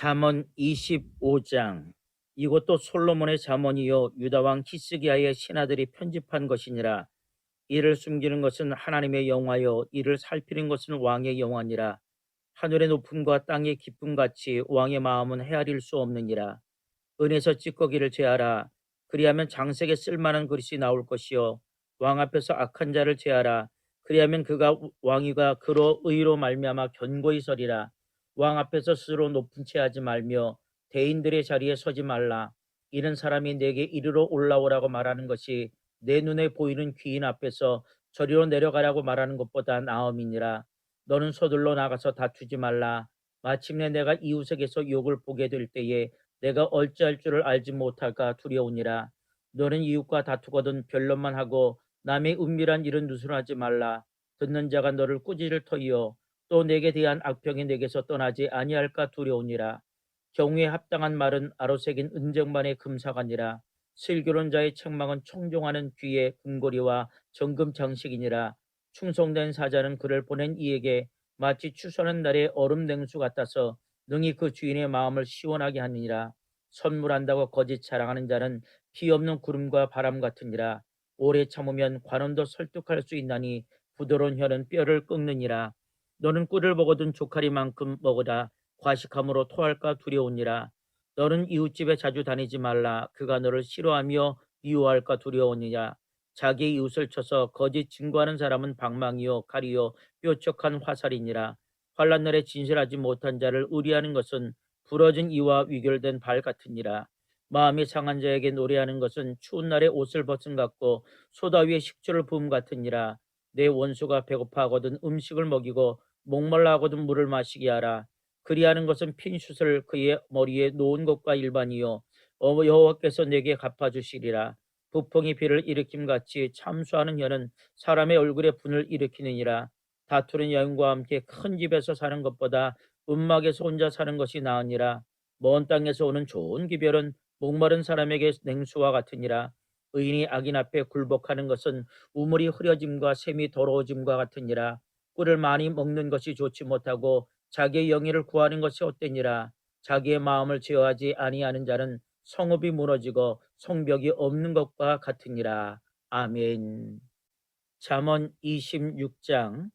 잠언 25장. 이것도 솔로몬의 잠언이요 유다 왕 히스기야의 신하들이 편집한 것이니라. 이를 숨기는 것은 하나님의 영화요 이를 살피는 것은 왕의 영화니라. 하늘의 높음과 땅의 깊음 같이 왕의 마음은 헤아릴 수 없느니라. 은에서 찌꺼기를 제하라. 그리하면 장색에 쓸만한 그릇이 나올 것이요 왕 앞에서 악한 자를 제하라. 그리하면 그가 왕위가 그로 의로 말미암아 견고히 서리라. 왕 앞에서 스스로 높은 채 하지 말며 대인들의 자리에 서지 말라. 이런 사람이 내게 이리로 올라오라고 말하는 것이 내 눈에 보이는 귀인 앞에서 저리로 내려가라고 말하는 것보다 나음이니라. 너는 서둘러 나가서 다투지 말라. 마침내 내가 이웃에게서 욕을 보게 될 때에 내가 어찌할 줄을 알지 못할까 두려우니라. 너는 이웃과 다투거든 변론만 하고 남의 은밀한 일은 누설하지 말라. 듣는 자가 너를 꾸짖을 터이요 또 내게 대한 악평이 내게서 떠나지 아니할까 두려우니라. 경우에 합당한 말은 아로새긴 은쟁반의 금사가니라. 슬기로운 자의 책망은 청종하는 귀의 금고리와 정금 장식이니라. 충성된 사자는 그를 보낸 이에게 마치 추수하는 날의 얼음 냉수 같아서 능히 그 주인의 마음을 시원하게 하느니라. 선물한다고 거짓 자랑하는 자는 비 없는 구름과 바람 같으니라. 오래 참으면 관원도 설득할 수 있나니 부드러운 혀는 뼈를 꺾느니라. 너는 꿀을 먹어둔 조카리만큼 먹으라. 과식함으로 토할까 두려우니라. 너는 이웃집에 자주 다니지 말라. 그가 너를 싫어하며 미워할까 두려우니라. 자기 이웃을 쳐서 거짓 증거하는 사람은 방망이요 칼이요 뾰족한 화살이니라. 환난 날에 진실하지 못한 자를 의리하는 것은 부러진 이와 위결된 발 같으니라. 마음이 상한 자에게 노래하는 것은 추운 날에 옷을 벗은 같고 소다 위에 식초를 부음 같으니라. 내 원수가 배고파하거든 음식을 먹이고 목말라 하거든 물을 마시게 하라. 그리하는 것은 핀슛을 그의 머리에 놓은 것과 일반이요 여호와께서 내게 갚아주시리라. 부풍이 비를 일으킴 같이 참수하는 혀는 사람의 얼굴에 분을 일으키느니라. 다투는 여인과 함께 큰 집에서 사는 것보다 음막에서 혼자 사는 것이 나으니라. 먼 땅에서 오는 좋은 기별은 목마른 사람에게 냉수와 같으니라. 의인이 악인 앞에 굴복하는 것은 우물이 흐려짐과 샘이 더러워짐과 같으니라. 꿀을 많이 먹는 것이 좋지 못하고 자기의 영예를 구하는 것이 헛되니라. 자기의 마음을 제어하지 아니하는 자는 성읍이 무너지고 성벽이 없는 것과 같으니라. 아멘. 잠언 26장.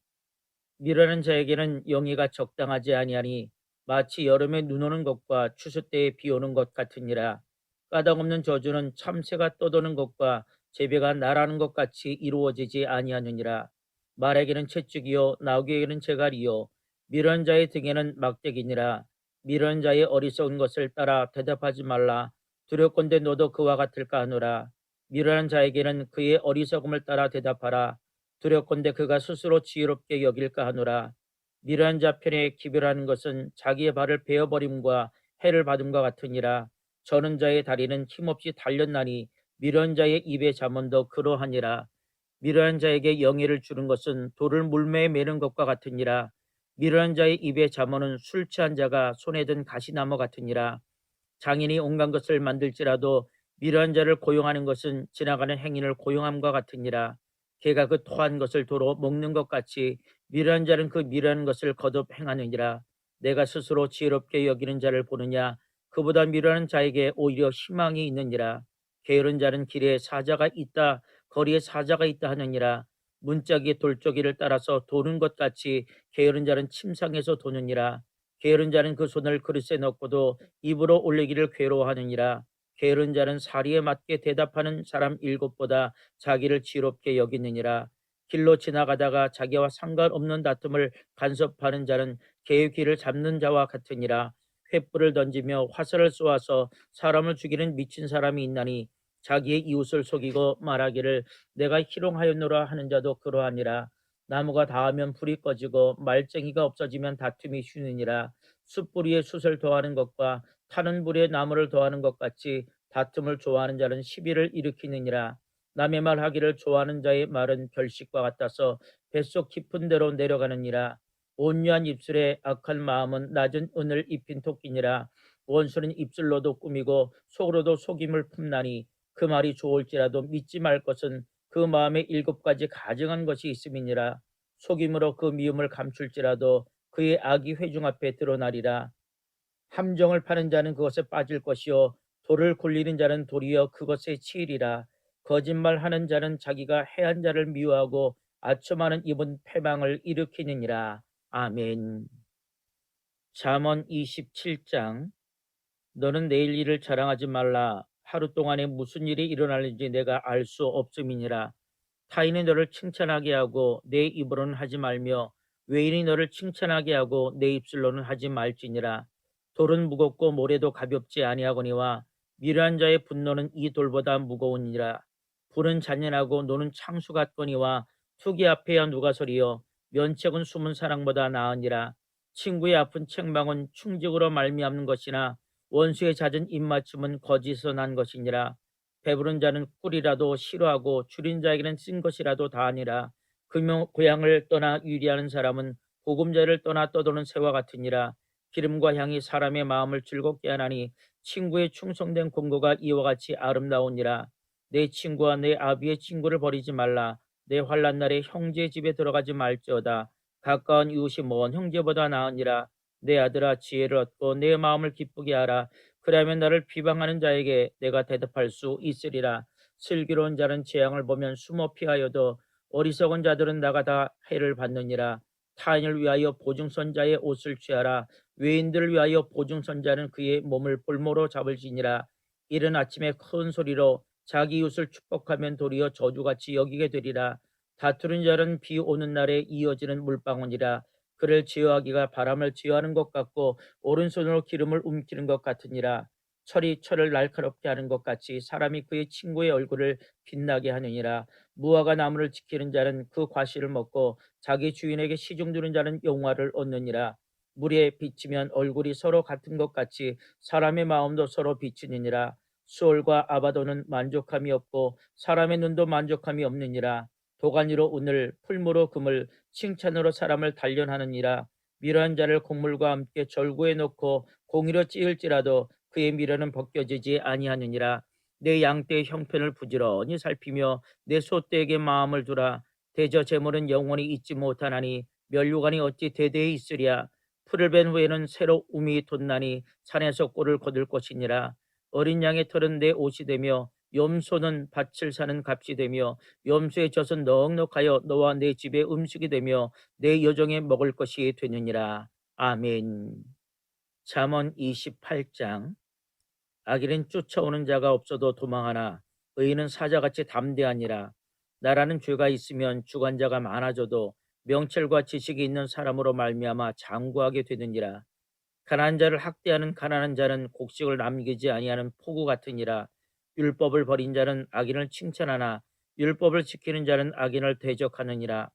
미련한 자에게는 영예가 적당하지 아니하니 마치 여름에 눈 오는 것과 추수 때에 비 오는 것 같으니라. 까닭없는 저주는 참새가 떠도는 것과 제비가 날아는 것 같이 이루어지지 아니하느니라. 말에게는 채찍이요 나귀에게는 재갈이요 미련한 자의 등에는 막대기니라. 미련한 자의 어리석은 것을 따라 대답하지 말라. 두렵건대 너도 그와 같을까 하노라. 미련한 자에게는 그의 어리석음을 따라 대답하라. 두렵건대 그가 스스로 지혜롭게 여길까 하노라. 미련한 자 편에 기별하는 것은 자기의 발을 베어버림과 해를 받음과 같으니라. 저는 자의 다리는 힘없이 달렸나니 미련한 자의 입의 잠언도 그러하니라. 미련한 자에게 영예를 주는 것은 돌을 물매에 매는 것과 같으니라. 미련한 자의 입의 잠언은 술 취한 자가 손에 든 가시나무 같으니라. 장인이 온갖 것을 만들지라도 미련한 자를 고용하는 것은 지나가는 행인을 고용함과 같으니라. 개가 그 토한 것을 도로 먹는 것 같이 미련한 자는 그 미련한 것을 거듭 행하느니라. 내가 스스로 지혜롭게 여기는 자를 보느냐. 그보다 미련한 자에게 오히려 희망이 있느니라. 게으른 자는 길에 사자가 있다 거리에 사자가 있다 하느니라. 문짝이 돌저기를 따라서 도는 것 같이 게으른 자는 침상에서 도느니라. 게으른 자는 그 손을 그릇에 넣고도 입으로 올리기를 괴로워하느니라. 게으른 자는 사리에 맞게 대답하는 사람 일곱보다 자기를 지롭게 여기느니라. 길로 지나가다가 자기와 상관없는 다툼을 간섭하는 자는 개의 귀를 잡는 자와 같으니라. 횃불을 던지며 화살을 쏘아서 사람을 죽이는 미친 사람이 있나니 자기의 이웃을 속이고 말하기를 내가 희롱하였노라 하는 자도 그러하니라. 나무가 닿으면 불이 꺼지고 말쟁이가 없어지면 다툼이 쉬느니라. 숯불위에 숯을 더하는 것과 타는 불에 나무를 더하는 것 같이 다툼을 좋아하는 자는 시비를 일으키느니라. 남의 말 하기를 좋아하는 자의 말은 결식과 같아서 뱃속 깊은 데로 내려가느니라. 온유한 입술에 악한 마음은 낮은 은을 입힌 토끼니라. 원수는 입술로도 꾸미고 속으로도 속임을 품나니 그 말이 좋을지라도 믿지 말 것은 그 마음에 7가지 가증한 것이 있음이니라. 속임으로 그 미움을 감출지라도 그의 악이 회중 앞에 드러나리라. 함정을 파는 자는 그것에 빠질 것이요 돌을 굴리는 자는 도리어 그것에 치이리라. 거짓말하는 자는 자기가 해한 자를 미워하고 아첨하는 입은 패망을 일으키느니라. 아멘. 잠언 27장. 너는 내일 일을 자랑하지 말라. 하루 동안에 무슨 일이 일어날는지 내가 알 수 없음이니라. 타인이 너를 칭찬하게 하고 내 입으로는 하지 말며 외인이 너를 칭찬하게 하고 내 입술로는 하지 말지니라. 돌은 무겁고 모래도 가볍지 아니하거니와 미련한 자의 분노는 이 돌보다 무거우니라. 불은 잔인하고 노는 창수 같거니와 투기 앞에야 누가 서리요 면책은 숨은 사랑보다 나으니라. 친구의 아픈 책망은 충직으로 말미암는 것이나 원수의 잦은 입맞춤은 거짓에서 난 것이니라. 배부른 자는 꿀이라도 싫어하고 줄인 자에게는 쓴 것이라도 다 아니라. 고향을 떠나 유리하는 사람은 보금자리를 떠나 떠도는 새와 같으니라. 기름과 향이 사람의 마음을 즐겁게 하나니 친구의 충성된 공고가 이와 같이 아름다우니라. 내 친구와 내 아비의 친구를 버리지 말라. 내 환난 날에 형제의 집에 들어가지 말지어다. 가까운 이웃이 먼 형제보다 나으니라. 내 아들아 지혜를 얻고 내 마음을 기쁘게 하라. 그러면 나를 비방하는 자에게 내가 대답할 수 있으리라. 슬기로운 자는 재앙을 보면 숨어 피하여도 어리석은 자들은 나가다 해를 받느니라. 타인을 위하여 보증선자의 옷을 취하라. 외인들을 위하여 보증선자는 그의 몸을 볼모로 잡을지니라. 이른 아침에 큰 소리로 자기 이웃을 축복하면 도리어 저주같이 여기게 되리라. 다투는 자는 비 오는 날에 이어지는 물방울이라. 그를 제어하기가 바람을 제어하는 것 같고 오른손으로 기름을 움키는 것 같으니라. 철이 철을 날카롭게 하는 것 같이 사람이 그의 친구의 얼굴을 빛나게 하느니라. 무화과 나무를 지키는 자는 그 과실을 먹고 자기 주인에게 시중 두는 자는 영화를 얻느니라. 물에 비치면 얼굴이 서로 같은 것 같이 사람의 마음도 서로 비치느니라. 수월과 아바도는 만족함이 없고 사람의 눈도 만족함이 없느니라. 도가니로 운을 풀무로 금을 칭찬으로 사람을 단련하느니라. 미련한 자를 곡물과 함께 절구에 넣고 공의로 찌을지라도 그의 미련은 벗겨지지 아니하느니라. 내 양떼의 형편을 부지런히 살피며 내 소떼에게 마음을 두라. 대저 재물은 영원히 잊지 못하나니 면류관이 어찌 대대에 있으랴. 풀을 벤 후에는 새로 움이 돋나니 산에서 꼴을 거둘 것이니라. 어린 양의 털은 내 옷이 되며 염소는 밭을 사는 값이 되며 염소의 젖은 넉넉하여 너와 내 집의 음식이 되며 내 여종의 먹을 것이 되느니라. 아멘. 잠언 28장. 악인은 쫓아오는 자가 없어도 도망하나 의인은 사자같이 담대하니라. 나라는 죄가 있으면 주관자가 많아져도 명철과 지식이 있는 사람으로 말미암아 장구하게 되느니라. 가난한 자를 학대하는 가난한 자는 곡식을 남기지 아니하는 폭우 같으니라. 율법을 버린 자는 악인을 칭찬하나 율법을 지키는 자는 악인을 대적하느니라.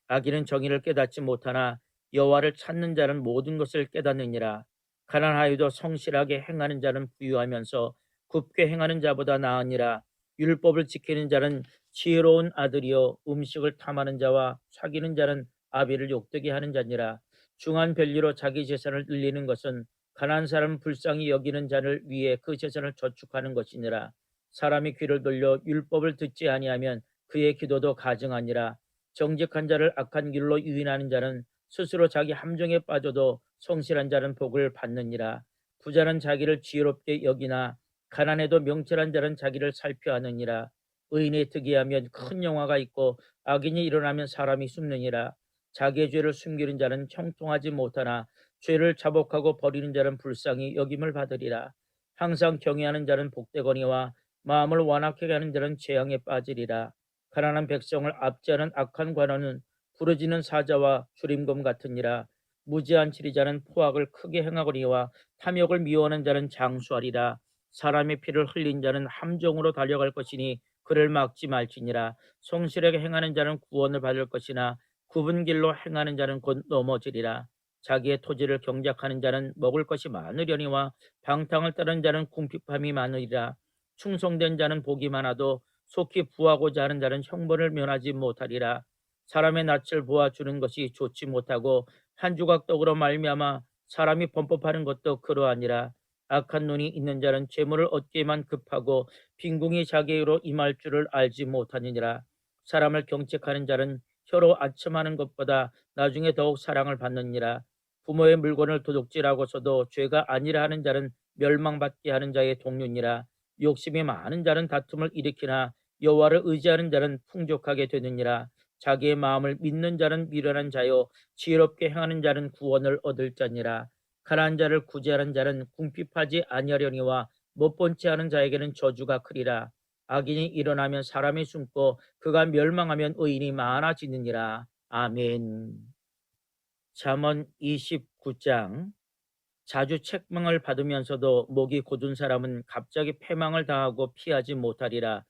악인은 정의를 깨닫지 못하나 여호와를 찾는 자는 모든 것을 깨닫느니라. 가난하여도 성실하게 행하는 자는 부유하면서 굽게 행하는 자보다 나으니라. 율법을 지키는 자는 지혜로운 아들이요 음식을 탐하는 자와 사귀는 자는 아비를 욕되게 하는 자니라. 중한 별리로 자기 재산을 늘리는 것은 가난한 사람 불쌍히 여기는 자를 위해 그 재산을 저축하는 것이니라. 사람이 귀를 돌려 율법을 듣지 아니하면 그의 기도도 가증하니라. 정직한 자를 악한 길로 유인하는 자는 스스로 자기 함정에 빠져도 성실한 자는 복을 받느니라. 부자는 자기를 지혜롭게 여기나 가난해도 명철한 자는 자기를 살펴하느니라. 의인이 득이하면 큰 영화가 있고 악인이 일어나면 사람이 숨느니라. 자기의 죄를 숨기는 자는 형통하지 못하나 죄를 자복하고 버리는 자는 불쌍히 여김을 받으리라. 항상 경외하는 자는 복되거니와 마음을 완악하게 하는 자는 재앙에 빠지리라. 가난한 백성을 압제하는 악한 관원은 부러지는 사자와 주림검 같으니라. 무지한 치리자는 포악을 크게 행하거니와 탐욕을 미워하는 자는 장수하리라. 사람의 피를 흘린 자는 함정으로 달려갈 것이니 그를 막지 말지니라. 성실하게 행하는 자는 구원을 받을 것이나 굽은 길로 행하는 자는 곧 넘어지리라. 자기의 토지를 경작하는 자는 먹을 것이 많으려니와 방탕을 따르는 자는 궁핍함이 많으리라. 충성된 자는 복이 많아도 속히 부하고자 하는 자는 형벌을 면하지 못하리라. 사람의 낯을 보아주는 것이 좋지 못하고 한 조각 떡으로 말미암아 사람이 범법하는 것도 그러하니라. 악한 눈이 있는 자는 재물을 얻기에만 급하고 빈궁이 자기로 임할 줄을 알지 못하느니라. 사람을 경책하는 자는 혀로 아첨하는 것보다 나중에 더욱 사랑을 받느니라. 부모의 물건을 도둑질하고서도 죄가 아니라 하는 자는 멸망받게 하는 자의 동료니라. 욕심이 많은 자는 다툼을 일으키나 여호와를 의지하는 자는 풍족하게 되느니라. 자기의 마음을 믿는 자는 미련한 자요 지혜롭게 행하는 자는 구원을 얻을 자니라. 가난한 자를 구제하는 자는 궁핍하지 아니하려니와 못본체 하는 자에게는 저주가 크리라. 악인이 일어나면 사람이 숨고 그가 멸망하면 의인이 많아지느니라. 아멘. 잠언 29장. 자주 책망을 받으면서도 목이 곧은 사람은 갑자기 패망을 당하고 피하지 못하리라.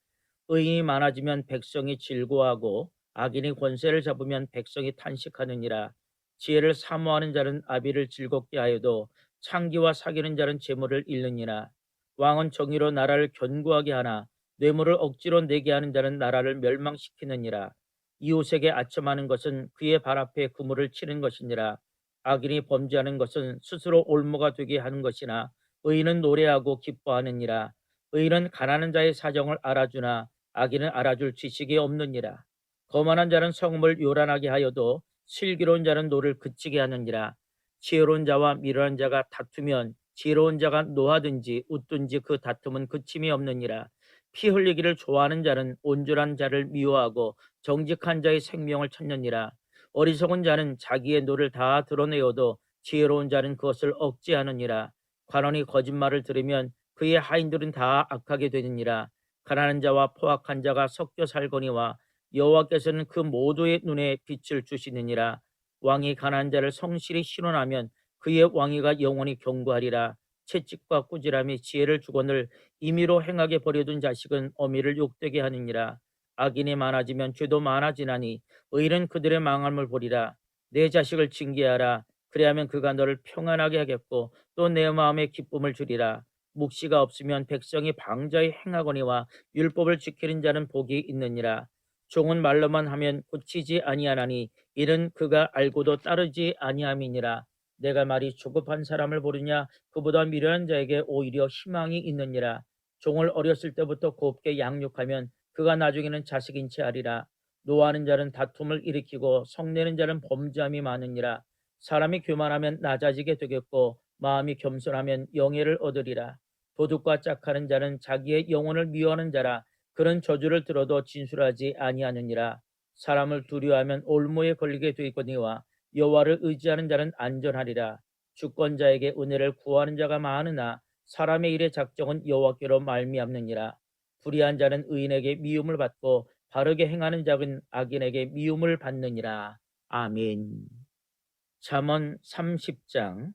의인이 많아지면 백성이 즐거워하고 악인이 권세를 잡으면 백성이 탄식하느니라. 지혜를 사모하는 자는 아비를 즐겁게 하여도 창기와 사귀는 자는 재물을 잃느니라. 왕은 정의로 나라를 견고하게 하나 뇌물을 억지로 내게 하는 자는 나라를 멸망시키느니라. 이웃에게 아첨하는 것은 그의 발 앞에 그물을 치는 것이니라. 악인이 범죄하는 것은 스스로 올무가 되게 하는 것이나 의인은 노래하고 기뻐하느니라. 의인은 가난한 자의 사정을 알아주나 악인은 알아줄 지식이 없느니라. 거만한 자는 성읍을 요란하게 하여도 슬기로운 자는 노를 그치게 하느니라. 지혜로운 자와 미련한 자가 다투면 지혜로운 자가 노하든지 웃든지 그 다툼은 그침이 없느니라. 피 흘리기를 좋아하는 자는 온전한 자를 미워하고 정직한 자의 생명을 찾느니라. 어리석은 자는 자기의 노를 다 드러내어도 지혜로운 자는 그것을 억제하느니라. 관원이 거짓말을 들으면 그의 하인들은 다 악하게 되느니라. 가난한 자와 포악한 자가 섞여 살거니와 여호와께서는 그 모두의 눈에 빛을 주시느니라. 왕이 가난한 자를 성실히 신원하면 그의 왕위가 영원히 견고하리라. 채찍과 꾸지람이 지혜를 주거늘 임의로 행하게 버려둔 자식은 어미를 욕되게 하느니라. 악인이 많아지면 죄도 많아지나니 의인은 그들의 망함을 보리라. 내 자식을 징계하라. 그리하면 그가 너를 평안하게 하겠고 또 내 마음에 기쁨을 주리라. 묵시가 없으면 백성이 방자히 행하거니와 율법을 지키는 자는 복이 있느니라. 종은 말로만 하면 고치지 아니하나니 이는 그가 알고도 따르지 아니함이니라. 내가 말이 조급한 사람을 보느냐 그보다 미련한 자에게 오히려 희망이 있느니라. 종을 어렸을 때부터 곱게 양육하면 그가 나중에는 자식인 채 하리라. 노하는 자는 다툼을 일으키고 성내는 자는 범죄함이 많으니라. 사람이 교만하면 낮아지게 되겠고 마음이 겸손하면 영예를 얻으리라. 도둑과 짝하는 자는 자기의 영혼을 미워하는 자라. 그런 저주를 들어도 진술하지 아니하느니라. 사람을 두려워하면 올무에 걸리게 되거니와 여호와를 의지하는 자는 안전하리라. 주권자에게 은혜를 구하는 자가 많으나 사람의 일의 작정은 여호와께로 말미암느니라. 불의한 자는 의인에게 미움을 받고 바르게 행하는 자는 악인에게 미움을 받느니라. 아멘. 잠언 30장.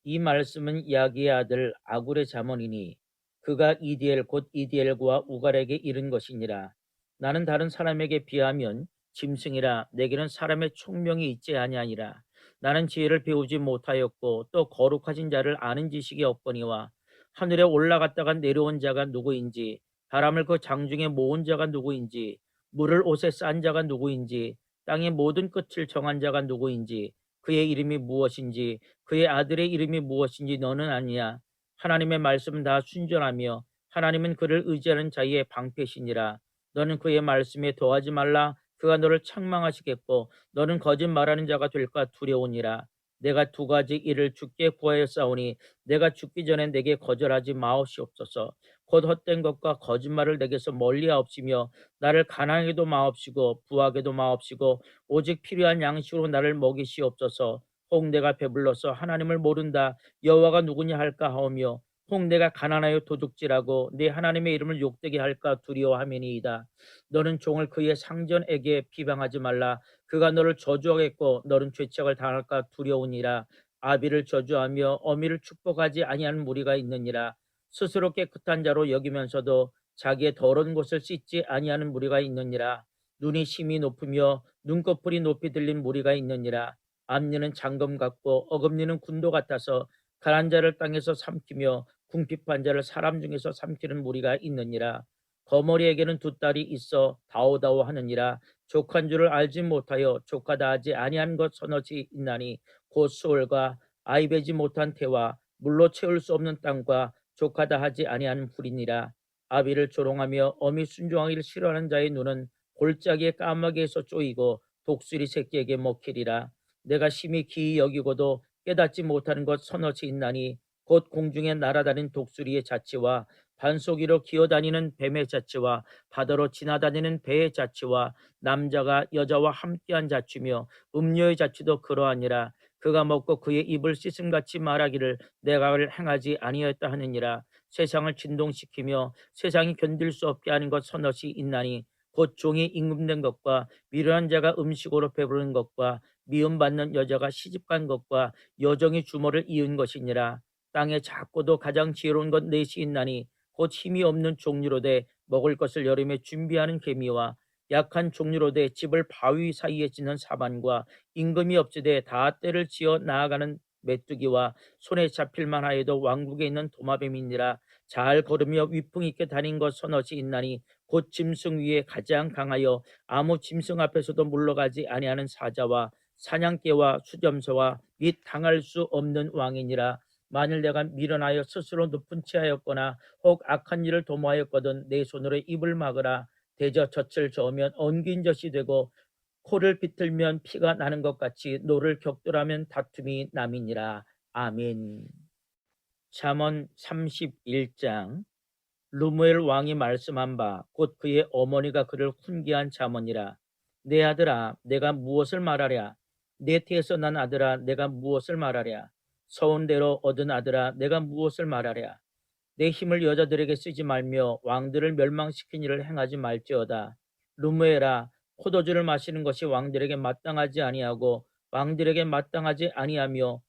이 말씀은 야기의 아들 아굴의 잠언이니 그가 이디엘 곧 이디엘과 우갈에게 이른 것이니라. 나는 다른 사람에게 비하면 짐승이라. 내게는 사람의 총명이 있지 아니하니라. 나는 지혜를 배우지 못하였고 또 거룩하신 자를 아는 지식이 없거니와 하늘에 올라갔다가 내려온 자가 누구인지 바람을 그 장중에 모은 자가 누구인지 물을 옷에 싼 자가 누구인지 땅의 모든 끝을 정한 자가 누구인지 그의 이름이 무엇인지 그의 아들의 이름이 무엇인지 너는 아니야. 하나님의 말씀은 다 순전하며 하나님은 그를 의지하는 자의 방패시니라. 너는 그의 말씀에 더하지 말라. 그가 너를 책망하시겠고 너는 거짓말하는 자가 될까 두려우니라. 내가 두 가지 일을 주께 구하였사오니 내가 죽기 전에 내게 거절하지 마옵시옵소서. 곧 헛된 것과 거짓말을 내게서 멀리하옵시며 나를 가난하게도 마옵시고 부하게도 마옵시고 오직 필요한 양식으로 나를 먹이시옵소서. 혹 내가 배불러서 하나님을 모른다 여호와가 누구냐 할까 하오며 혹 내가 가난하여 도둑질하고 내 하나님의 이름을 욕되게 할까 두려워함이니이다. 너는 종을 그의 상전에게 비방하지 말라. 그가 너를 저주하겠고 너는 죄책을 당할까 두려우니라. 아비를 저주하며 어미를 축복하지 아니하는 무리가 있느니라. 스스로 깨끗한 자로 여기면서도 자기의 더러운 곳을 씻지 아니하는 무리가 있느니라. 눈이 심히 높으며 눈꺼풀이 높이 들린 무리가 있느니라. 앞니는 장검 같고 어금니는 군도 같아서 가난한 자를 땅에서 삼키며 궁핍한 자를 사람 중에서 삼키는 무리가 있느니라. 거머리에게는 두 딸이 있어 다오다오 하느니라. 족한 줄을 알지 못하여 족하다 하지 아니한 것 서너지 있나니 곧 수월과 아이 베지 못한 태와 물로 채울 수 없는 땅과 족하다 하지 아니한 불이니라. 아비를 조롱하며 어미 순종하기를 싫어하는 자의 눈은 골짜기에 까마귀에서 쪼이고 독수리 새끼에게 먹히리라. 내가 심히 기이 여기고도 깨닫지 못하는 것 서너시 있나니 곧 공중에 날아다니는 독수리의 자치와 반석 위로 기어다니는 뱀의 자치와 바다로 지나다니는 배의 자치와 남자가 여자와 함께한 자치며 음료의 자치도 그러하니라. 그가 먹고 그의 입을 씻음같이 말하기를 내가 그를 행하지 아니하였다 하느니라. 세상을 진동시키며 세상이 견딜 수 없게 하는 것 서너시 있나니 곧 종이 임금된 것과 미련한 자가 음식으로 배부르는 것과 미움받는 여자가 시집간 것과 여종이 주모를 이은 것이니라. 땅에 작고도 가장 지혜로운 것 넷이 있나니 곧 힘이 없는 종류로되 먹을 것을 여름에 준비하는 개미와 약한 종류로되 집을 바위 사이에 짓는 사반과 임금이 없으되 다 때를 지어 나아가는 메뚜기와 손에 잡힐만 하여도 왕국에 있는 도마뱀이니라. 잘 걸으며 위풍 있게 다닌 것 서너시 있나니 곧 짐승 위에 가장 강하여 아무 짐승 앞에서도 물러가지 아니하는 사자와 사냥개와 수점서와 및 당할 수 없는 왕이니라. 만일 내가 미련하여 스스로 높은 체하였거나 혹 악한 일을 도모하였거든 내 손으로 입을 막으라. 대저 젖을 저으면 엉긴 젖이 되고 코를 비틀면 피가 나는 것 같이 노를 격돌하면 다툼이 남이니라. 아멘. 잠언 31장. 루무엘 왕이 말씀한 바 곧 그의 어머니가 그를 훈계한 잠언이라. 내 아들아 내가 무엇을 말하랴. 내 태에서 난 아들아 내가 무엇을 말하랴. 서운대로 얻은 아들아 내가 무엇을 말하랴. 내 힘을 여자들에게 쓰지 말며 왕들을 멸망시킨 일을 행하지 말지어다. 루무엘아 포도주를 마시는 것이 왕들에게 마땅하지 아니하고 왕들에게 마땅하지 아니하며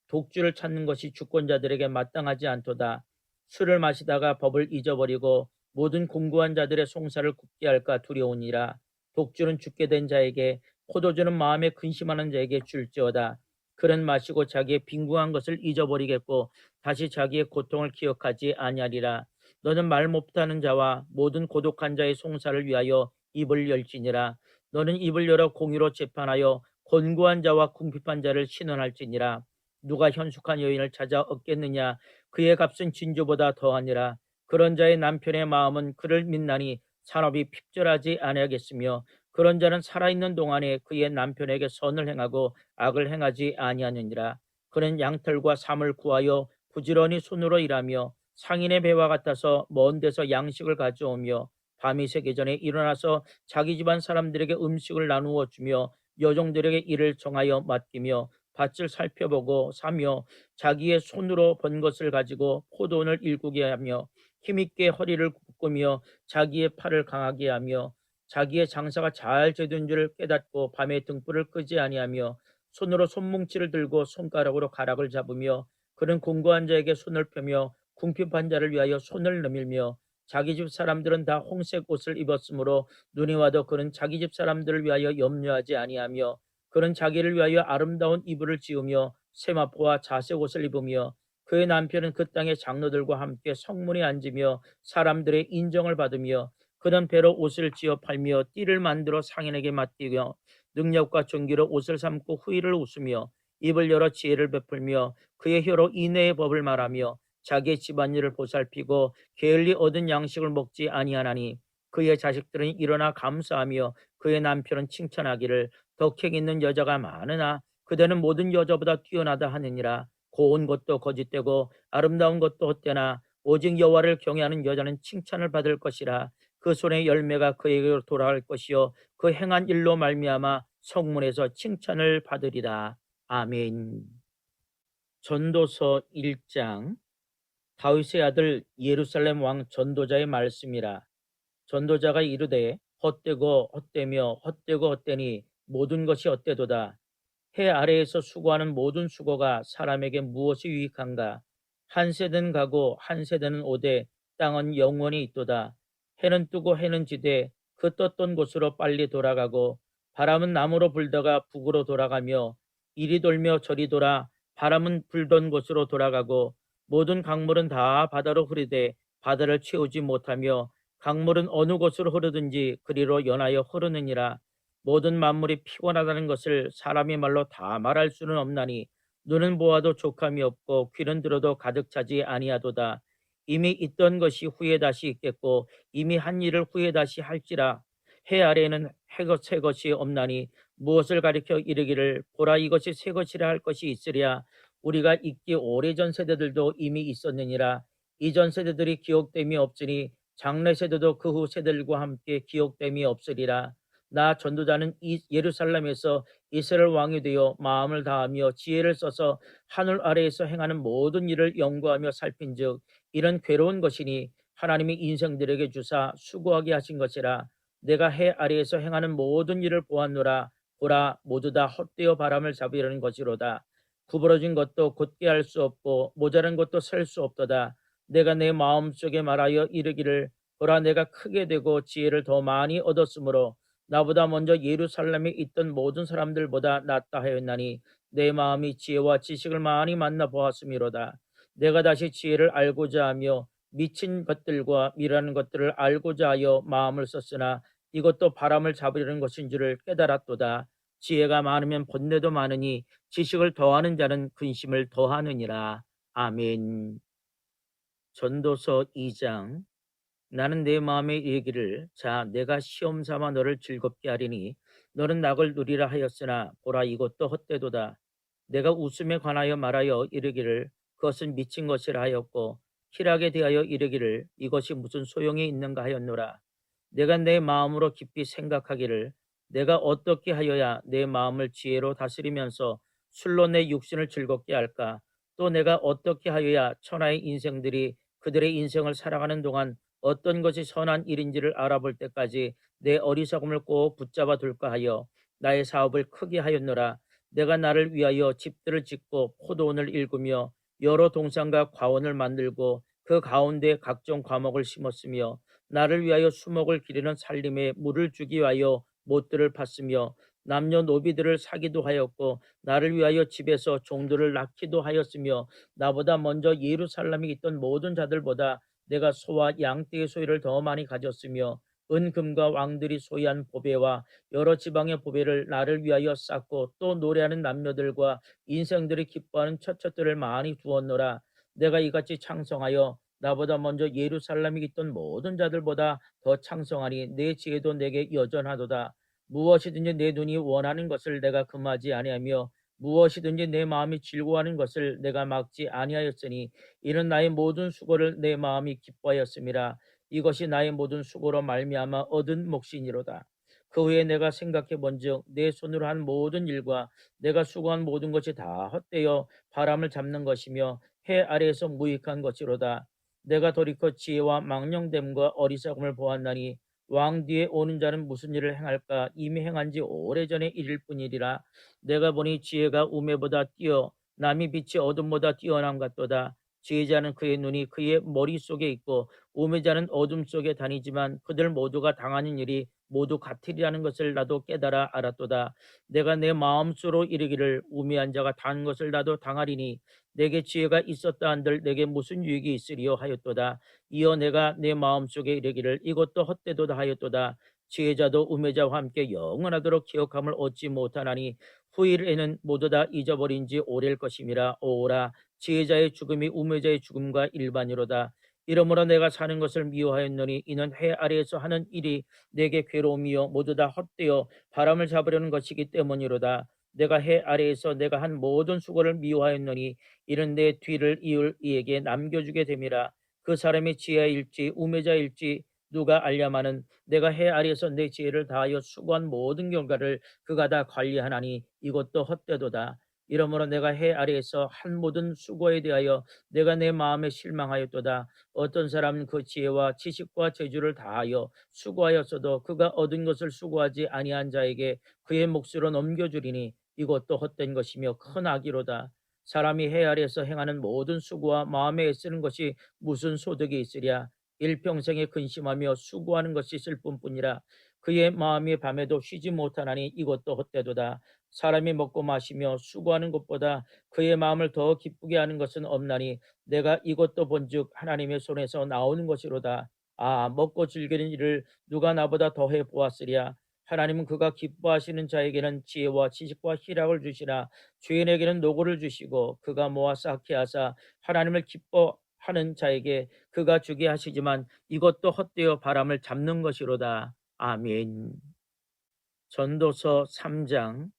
독주를 찾는 것이 주권자들에게 마땅하지 않도다. 술을 마시다가 법을 잊어버리고 모든 공고한 자들의 송사를 굽게 할까 두려우니라. 독주는 죽게 된 자에게 포도주는 마음에 근심하는 자에게 줄지어다. 그는 마시고 자기의 빈궁한 것을 잊어버리겠고 다시 자기의 고통을 기억하지 아니하리라. 너는 말 못하는 자와 모든 고독한 자의 송사를 위하여 입을 열지니라. 너는 입을 열어 공의로 재판하여 곤고한 자와 궁핍한 자를 신원할지니라. 누가 현숙한 여인을 찾아 얻겠느냐. 그의 값은 진주보다 더하니라. 그런 자의 남편의 마음은 그를 믿나니 산업이 핍절하지 아니하겠으며 그런 자는 살아있는 동안에 그의 남편에게 선을 행하고 악을 행하지 아니하느니라. 그는 양털과 삼을 구하여 부지런히 손으로 일하며 상인의 배와 같아서 먼 데서 양식을 가져오며 밤이 새기 전에 일어나서 자기 집안 사람들에게 음식을 나누어 주며 여종들에게 일을 정하여 맡기며 밭을 살펴보고 사며 자기의 손으로 번 것을 가지고 포도원을 일구게 하며 힘있게 허리를 굽으며 자기의 팔을 강하게 하며 자기의 장사가 잘 제된 줄 깨닫고 밤에 등불을 끄지 아니하며 손으로 손뭉치를 들고 손가락으로 가락을 잡으며 그는 공고한 자에게 손을 펴며 궁핍한 자를 위하여 손을 내밀며 자기 집 사람들은 다 홍색 옷을 입었으므로 눈이 와도 그는 자기 집 사람들을 위하여 염려하지 아니하며 그는 자기를 위하여 아름다운 이불을 지으며 세마포와 자색 옷을 입으며 그의 남편은 그 땅의 장로들과 함께 성문에 앉으며 사람들의 인정을 받으며 그는 배로 옷을 지어 팔며 띠를 만들어 상인에게 맡기며 능력과 존귀로 옷을 삼고 후일을 웃으며 입을 열어 지혜를 베풀며 그의 혀로 인애의 법을 말하며 자기의 집안일을 보살피고 게을리 얻은 양식을 먹지 아니하나니 그의 자식들은 일어나 감사하며 그의 남편은 칭찬하기를 덕행 있는 여자가 많으나 그대는 모든 여자보다 뛰어나다 하느니라. 고운 것도 거짓되고 아름다운 것도 헛되나 오직 여호와를 경외하는 여자는 칭찬을 받을 것이라. 그 손의 열매가 그에게로 돌아갈 것이요 그 행한 일로 말미암아 성문에서 칭찬을 받으리라. 아멘. 전도서 1장. 다윗의 아들 예루살렘 왕 전도자의 말씀이라. 전도자가 이르되 헛되고 헛되며 헛되고 헛되니 모든 것이 헛되도다. 해 아래에서 수고하는 모든 수고가 사람에게 무엇이 유익한가. 한 세대는 가고 한 세대는 오되 땅은 영원히 있도다. 해는 뜨고 해는 지되 그 떴던 곳으로 빨리 돌아가고 바람은 남으로 불다가 북으로 돌아가며 이리 돌며 저리 돌아 바람은 불던 곳으로 돌아가고 모든 강물은 다 바다로 흐르되 바다를 채우지 못하며 강물은 어느 곳으로 흐르든지 그리로 연하여 흐르느니라. 모든 만물이 피곤하다는 것을 사람의 말로 다 말할 수는 없나니 눈은 보아도 족함이 없고 귀는 들어도 가득 차지 아니하도다. 이미 있던 것이 후에 다시 있겠고 이미 한 일을 후에 다시 할지라. 해 아래에는 새 것이 없나니 무엇을 가리켜 이르기를 보라 이것이 새 것이라 할 것이 있으랴. 우리가 있기 오래전 세대들도 이미 있었느니라. 이전 세대들이 기억됨이 없으니 장래 세대도 그 후 세대들과 함께 기억됨이 없으리라. 나 전도자는 이 예루살렘에서 이스라엘 왕이 되어 마음을 다하며 지혜를 써서 하늘 아래에서 행하는 모든 일을 연구하며 살핀즉 이런 괴로운 것이니 하나님이 인생들에게 주사 수고하게 하신 것이라. 내가 해 아래에서 행하는 모든 일을 보았노라. 보라, 모두 다 헛되어 바람을 잡으려는 것이로다. 구부러진 것도 곧게 할 수 없고 모자란 것도 셀 수 없도다. 내가 내 마음속에 말하여 이르기를 보라, 내가 크게 되고 지혜를 더 많이 얻었으므로 나보다 먼저 예루살렘에 있던 모든 사람들보다 낫다 하였나니 내 마음이 지혜와 지식을 많이 만나 보았음이로다. 내가 다시 지혜를 알고자 하며 미친 것들과 미라는 것들을 알고자 하여 마음을 썼으나 이것도 바람을 잡으려는 것인 줄을 깨달았도다. 지혜가 많으면 번뇌도 많으니 지식을 더하는 자는 근심을 더하느니라. 아멘. 전도서 2장. 나는 내 마음에 이르기를 자 내가 시험 삼아 너를 즐겁게 하리니 너는 낙을 누리라 하였으나 보라, 이것도 헛되도다. 내가 웃음에 관하여 말하여 이르기를 그것은 미친 것이라 하였고 희락에 대하여 이르기를 이것이 무슨 소용이 있는가 하였노라. 내가 내 마음으로 깊이 생각하기를 내가 어떻게 하여야 내 마음을 지혜로 다스리면서 술로 내 육신을 즐겁게 할까. 또 내가 어떻게 하여야 천하의 인생들이 그들의 인생을 살아가는 동안 어떤 것이 선한 일인지를 알아볼 때까지 내 어리석음을 꼭 붙잡아 둘까 하여 나의 사업을 크게 하였노라. 내가 나를 위하여 집들을 짓고 포도원을 일구며 여러 동산과 과원을 만들고 그 가운데 각종 과목을 심었으며 나를 위하여 수목을 기르는 살림에 물을 주기 위하여 못들을 팠으며 남녀노비들을 사기도 하였고 나를 위하여 집에서 종들을 낳기도 하였으며 나보다 먼저 예루살렘에 있던 모든 자들보다 내가 소와 양떼의 소유를 더 많이 가졌으며 은금과 왕들이 소유한 보배와 여러 지방의 보배를 나를 위하여 쌓고 또 노래하는 남녀들과 인생들이 기뻐하는 처처들을 많이 두었노라. 내가 이같이 창성하여 나보다 먼저 예루살렘에 있던 모든 자들보다 더 창성하니 내 지혜도 내게 여전하도다. 무엇이든지 내 눈이 원하는 것을 내가 금하지 아니하며 무엇이든지 내 마음이 즐거워하는 것을 내가 막지 아니하였으니 이는 나의 모든 수고를 내 마음이 기뻐하였음이라. 이것이 나의 모든 수고로 말미암아 얻은 몫이니로다. 그 후에 내가 생각해 본즉 내 손으로 한 모든 일과 내가 수고한 모든 것이 다 헛되어 바람을 잡는 것이며 해 아래에서 무익한 것이로다. 내가 돌이켜 지혜와 망령됨과 어리석음을 보았나니 왕 뒤에 오는 자는 무슨 일을 행할까. 이미 행한 지 오래전의 일일 뿐이리라. 내가 보니 지혜가 우매보다 뛰어 남이 빛이 어둠보다 뛰어남 같도다. 지혜자는 그의 눈이 그의 머릿속에 있고 우매자는 어둠 속에 다니지만 그들 모두가 당하는 일이 모두 같으리라는 것을 나도 깨달아 알았도다. 내가 내 마음속으로 이르기를 우매한 자가 단 것을 나도 당하리니 내게 지혜가 있었다 한들 내게 무슨 유익이 있으리요 하였도다. 이어 내가 내 마음속에 이르기를 이것도 헛되도다 하였도다. 지혜자도 우매자와 함께 영원하도록 기억함을 얻지 못하나니 후일에는 모두 다 잊어버린 지 오래일 것임이라. 오라, 지혜자의 죽음이 우매자의 죽음과 일반이로다. 이러므로 내가 사는 것을 미워하였노니 이는 해 아래에서 하는 일이 내게 괴로움이요 모두 다 헛되어 바람을 잡으려는 것이기 때문이로다. 내가 해 아래에서 내가 한 모든 수고를 미워하였노니 이는 내 뒤를 이을 이에게 남겨주게 됨이라. 그 사람이 지혜일지 우매자일지 누가 알려마는 내가 해 아래에서 내 지혜를 다하여 수고한 모든 결과를 그가 다 관리하나니 이것도 헛되도다. 이러므로 내가 해 아래에서 한 모든 수고에 대하여 내가 내 마음에 실망하였도다. 어떤 사람은 그 지혜와 지식과 재주를 다하여 수고하였어도 그가 얻은 것을 수고하지 아니한 자에게 그의 몫으로 넘겨주리니 이것도 헛된 것이며 큰 악이로다. 사람이 해 아래에서 행하는 모든 수고와 마음에 애쓰는 것이 무슨 소득이 있으랴. 일평생에 근심하며 수고하는 것이 있을 뿐이라. 그의 마음이 밤에도 쉬지 못하나니 이것도 헛되도다. 사람이 먹고 마시며 수고하는 것보다 그의 마음을 더 기쁘게 하는 것은 없나니 내가 이것도 본즉 하나님의 손에서 나오는 것이로다. 아, 먹고 즐기는 일을 누가 나보다 더해 보았으랴. 하나님은 그가 기뻐하시는 자에게는 지혜와 지식과 희락을 주시나 죄인에게는 노고를 주시고 그가 모아 쌓게 하사 하나님을 기뻐하는 자에게 그가 주게 하시지만 이것도 헛되어 바람을 잡는 것이로다. 아멘. 전도서 3장.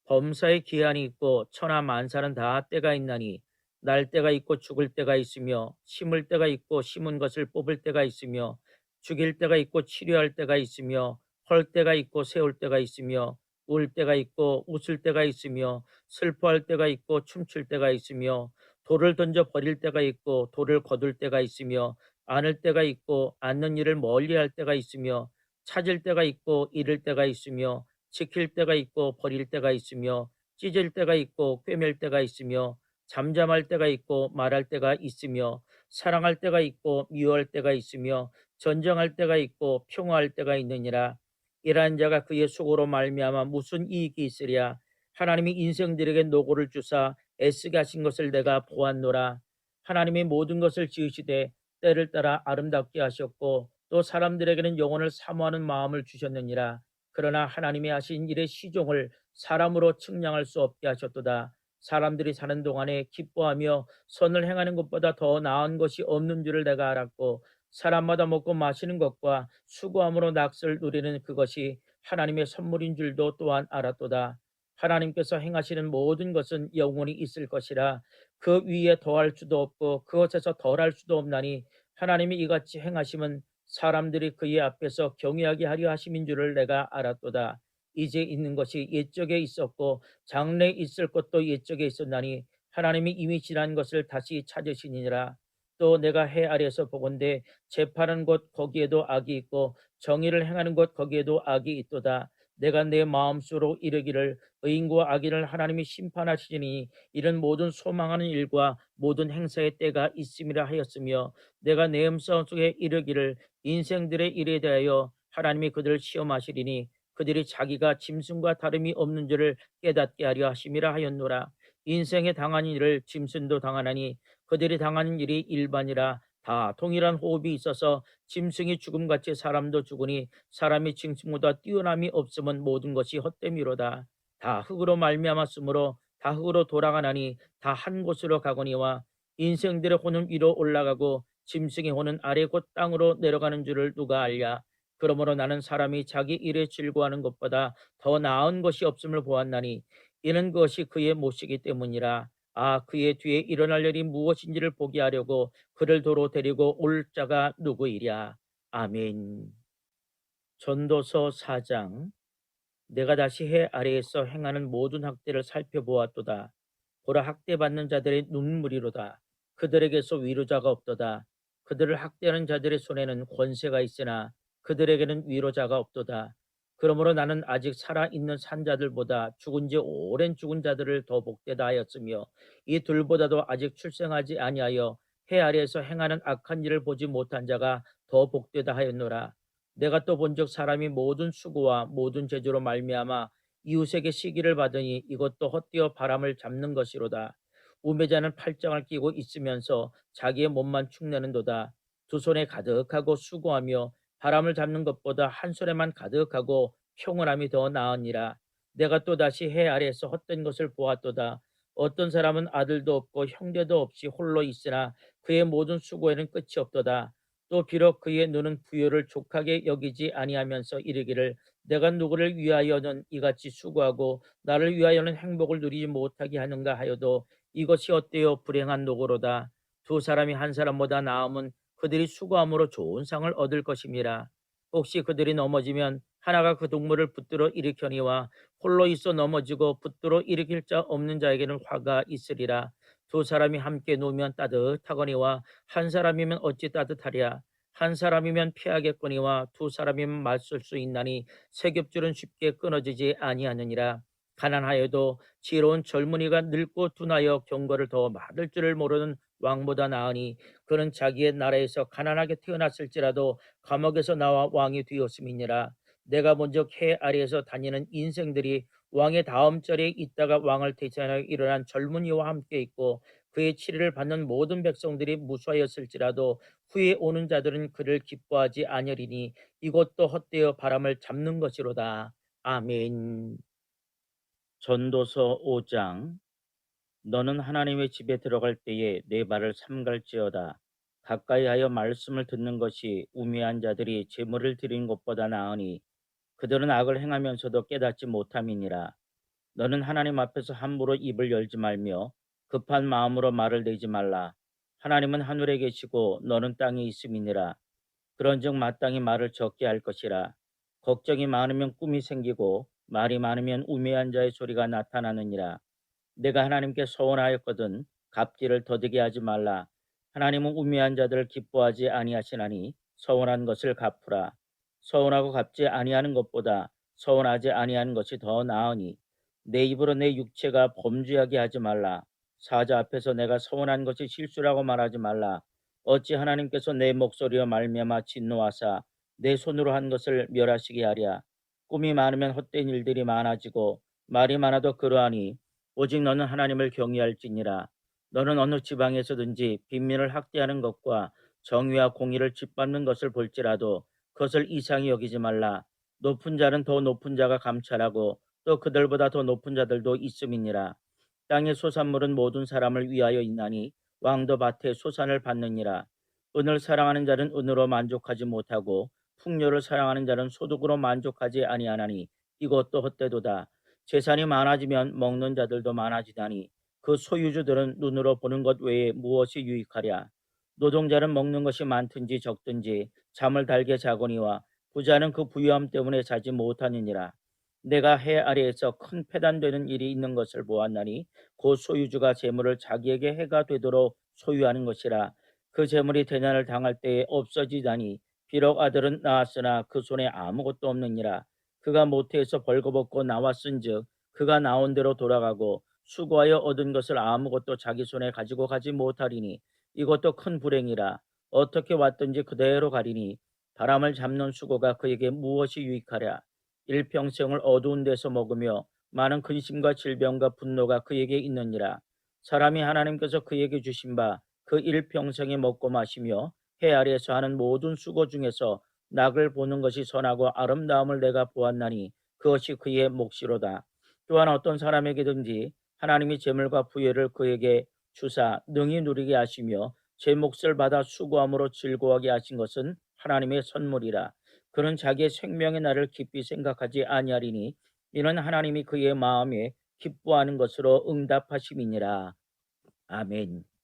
범사에 기한이 있고 천하 만사는 다 때가 있나니 날 때가 있고 죽을 때가 있으며 심을 때가 있고 심은 것을 뽑을 때가 있으며 죽일 때가 있고 치료할 때가 있으며 헐 때가 있고 세울 때가 있으며 울 때가 있고 웃을 때가 있으며 슬퍼할 때가 있고 춤출 때가 있으며 돌을 던져 버릴 때가 있고 돌을 거둘 때가 있으며 안을 때가 있고 앉는 일을 멀리할 때가 있으며 찾을 때가 있고 잃을 때가 있으며 지킬 때가 있고 버릴 때가 있으며 찢을 때가 있고 꿰맬 때가 있으며 잠잠할 때가 있고 말할 때가 있으며 사랑할 때가 있고 미워할 때가 있으며 전쟁할 때가 있고 평화할 때가 있느니라. 이러한 자가 그의 수고로 말미암아 무슨 이익이 있으랴. 하나님이 인생들에게 노고를 주사 애쓰게 하신 것을 내가 보았노라. 하나님이 모든 것을 지으시되 때를 따라 아름답게 하셨고 또 사람들에게는 영혼을 사모하는 마음을 주셨느니라. 그러나 하나님이 하신 일의 시종을 사람으로 측량할 수 없게 하셨도다. 사람들이 사는 동안에 기뻐하며 선을 행하는 것보다 더 나은 것이 없는 줄을 내가 알았고 사람마다 먹고 마시는 것과 수고함으로 낙을 누리는 그것이 하나님의 선물인 줄도 또한 알았도다. 하나님께서 행하시는 모든 것은 영원히 있을 것이라. 그 위에 더할 수도 없고 그것에서 덜할 수도 없나니 하나님이 이같이 행하심은 사람들이 그의 앞에서 경외하게 하려 하심인 줄을 내가 알았도다. 이제 있는 것이 옛적에 있었고 장래에 있을 것도 옛적에 있었나니 하나님이 이미 지난 것을 다시 찾으시니라. 또 내가 해 아래에서 보건대 재판하는 곳 거기에도 악이 있고 정의를 행하는 곳 거기에도 악이 있도다. 내가 내 마음속으로 이르기를 의인과 악인을 하나님이 심판하시니 이런 모든 소망하는 일과 모든 행사의 때가 있음이라 하였으며 내가 내 음성 속에 이르기를 인생들의 일에 대하여 하나님이 그들을 시험하시리니 그들이 자기가 짐승과 다름이 없는 줄을 깨닫게 하려 하심이라 하였노라. 인생에 당한 일을 짐승도 당하나니 그들이 당하는 일이 일반이라. 다 동일한 호흡이 있어서 짐승이 죽음같이 사람도 죽으니 사람이 짐승보다 뛰어남이 없으면 모든 것이 헛됨이로다. 다 흙으로 말미암았으므로 다 흙으로 돌아가나니 다 한 곳으로 가거니와 인생들의 혼은 위로 올라가고 짐승의 혼은 아래 곧 땅으로 내려가는 줄을 누가 알랴. 그러므로 나는 사람이 자기 일에 즐거워하는 것보다 더 나은 것이 없음을 보았나니 이는 그것이 그의 몫이기 때문이라. 아, 그의 뒤에 일어날 일이 무엇인지를 보게 하려고 그를 도로 데리고 올 자가 누구이랴. 아멘. 전도서 4장. 내가 다시 해 아래에서 행하는 모든 학대를 살펴보았도다. 보라, 학대받는 자들의 눈물이로다. 그들에게서 위로자가 없도다. 그들을 학대하는 자들의 손에는 권세가 있으나 그들에게는 위로자가 없도다. 그러므로 나는 아직 살아있는 산자들보다 죽은 지 오랜 죽은 자들을 더 복되다 하였으며 이 둘보다도 아직 출생하지 아니하여 해 아래에서 행하는 악한 일을 보지 못한 자가 더 복되다 하였노라. 내가 또 본즉 사람이 모든 수고와 모든 재주로 말미암아 이웃에게 시기를 받으니 이것도 헛되어 바람을 잡는 것이로다. 우매자는 팔짱을 끼고 있으면서 자기의 몸만 축내는도다. 두 손에 가득하고 수고하며 바람을 잡는 것보다 한 손에만 가득하고 평온함이 더 나으니라. 내가 또 다시 해 아래에서 헛된 것을 보았도다. 어떤 사람은 아들도 없고 형제도 없이 홀로 있으나 그의 모든 수고에는 끝이 없도다. 또 비록 그의 눈은 부요를 족하게 여기지 아니하면서 이르기를 내가 누구를 위하여는 이같이 수고하고 나를 위하여는 행복을 누리지 못하게 하는가 하여도 이것이 어때요? 불행한 노고로다. 두 사람이 한 사람보다 나음은 그들이 수고함으로 좋은 상을 얻을 것임이라. 혹시 그들이 넘어지면 하나가 그 동물을 붙들어 일으켜니와 홀로 있어 넘어지고 붙들어 일으킬 자 없는 자에게는 화가 있으리라. 두 사람이 함께 누우면 따뜻하거니와 한 사람이면 어찌 따뜻하랴. 한 사람이면 피하겠거니와 두 사람이면 맞설 수 있나니 세 겹줄은 쉽게 끊어지지 아니하느니라. 가난하여도 지혜로운 젊은이가 늙고 둔하여 경거를 더 받을 줄을 모르는 왕보다 나으니 그는 자기의 나라에서 가난하게 태어났을지라도 감옥에서 나와 왕이 되었음이니라. 내가 먼저 해 아래에서 다니는 인생들이 왕의 다음 자리에 있다가 왕을 대신하여 일어난 젊은이와 함께 있고 그의 치리를 받는 모든 백성들이 무수하였을지라도 후에 오는 자들은 그를 기뻐하지 아니하리니 이것도 헛되어 바람을 잡는 것이로다. 아멘. 전도서 5장. 너는 하나님의 집에 들어갈 때에 내 발을 삼갈지어다. 가까이 하여 말씀을 듣는 것이 우매한 자들이 제물을 드리는 것보다 나으니 그들은 악을 행하면서도 깨닫지 못함이니라. 너는 하나님 앞에서 함부로 입을 열지 말며 급한 마음으로 말을 내지 말라. 하나님은 하늘에 계시고 너는 땅에 있음이니라. 그런즉 마땅히 말을 적게 할 것이라. 걱정이 많으면 꿈이 생기고 말이 많으면 우매한 자의 소리가 나타나느니라. 내가 하나님께 서원하였거든 갚기를 더디게 하지 말라. 하나님은 우매한 자들을 기뻐하지 아니하시나니 서원한 것을 갚으라. 서원하고 갚지 아니하는 것보다 서원하지 아니하는 것이 더 나으니 내 입으로 내 육체가 범죄하게 하지 말라. 사자 앞에서 내가 서원한 것이 실수라고 말하지 말라. 어찌 하나님께서 내 목소리와 말미암아 진노하사 내 손으로 한 것을 멸하시게 하랴. 꿈이 많으면 헛된 일들이 많아지고 말이 많아도 그러하니 오직 너는 하나님을 경외할지니라. 너는 어느 지방에서든지 빈민을 학대하는 것과 정의와 공의를 짓밟는 것을 볼지라도 그것을 이상히 여기지 말라. 높은 자는 더 높은 자가 감찰하고 또 그들보다 더 높은 자들도 있음이니라. 땅의 소산물은 모든 사람을 위하여 있나니 왕도 밭에 소산을 받느니라. 은을 사랑하는 자는 은으로 만족하지 못하고 풍요를 사랑하는 자는 소득으로 만족하지 아니하나니 이것도 헛되도다. 재산이 많아지면 먹는 자들도 많아지다니 그 소유주들은 눈으로 보는 것 외에 무엇이 유익하랴. 노동자는 먹는 것이 많든지 적든지 잠을 달게 자거니와 부자는 그 부유함 때문에 자지 못하느니라. 내가 해 아래에서 큰 패단되는 일이 있는 것을 보았나니 그 소유주가 재물을 자기에게 해가 되도록 소유하는 것이라. 그 재물이 대난을 당할 때에 없어지다니 비록 아들은 낳았으나 그 손에 아무것도 없느니라. 그가 모태에서 벌거벗고 나왔은즉 그가 나온 대로 돌아가고 수고하여 얻은 것을 아무것도 자기 손에 가지고 가지 못하리니 이것도 큰 불행이라. 어떻게 왔든지 그대로 가리니 바람을 잡는 수고가 그에게 무엇이 유익하랴. 일평생을 어두운 데서 먹으며 많은 근심과 질병과 분노가 그에게 있느니라. 사람이 하나님께서 그에게 주신 바 그 일평생에 먹고 마시며 해 아래에서 하는 모든 수고 중에서 낙을 보는 것이 선하고 아름다움을 내가 보았나니 그것이 그의 몫이로다. 또한 어떤 사람에게든지 하나님이 재물과 부여를 그에게 주사 능히 누리게 하시며 제 몫을 받아 수고함으로 즐거워하게 하신 것은 하나님의 선물이라. 그는 자기의 생명의 날을 깊이 생각하지 아니하리니 이는 하나님이 그의 마음에 기뻐하는 것으로 응답하심이니라. 아멘.